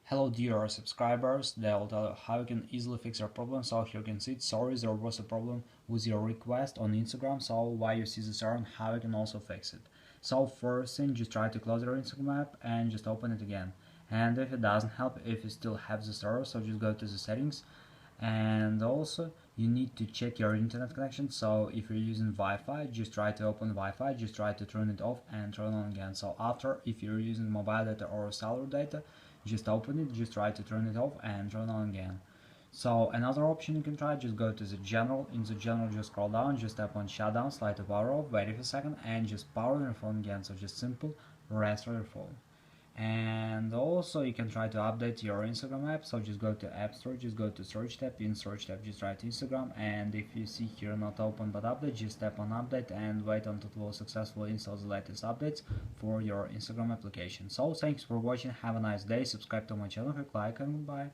Hello dear subscribers, they'll tell you how you can easily fix your problem. So here you can see, sorry, there was a problem with your request on Instagram, so why you see this error and how you can also fix it. So first thing, just try to close your Instagram app and just open it again. And if it doesn't help, if you still have this error, so just go to the settings, and also you need to check your internet connection. So if you're using Wi-Fi, just try to open Wi-Fi, just try to turn it off and turn on again. So after, if you're using mobile data or cellular data, just open it, just try to turn it off and turn on again. So another option you can try, just go to the general. In the general, just scroll down, just tap on shutdown, slide to power off, wait a second, and just power your phone again. So just simple restart your phone. And also you can try to update your Instagram app. So just go to App Store, just go to search tab, in search tab just write Instagram, and if you see here not open but update, just tap on update and wait until it will successfully install the latest updates for your Instagram application. So thanks for watching, have a nice day, subscribe to my channel, click like, and goodbye.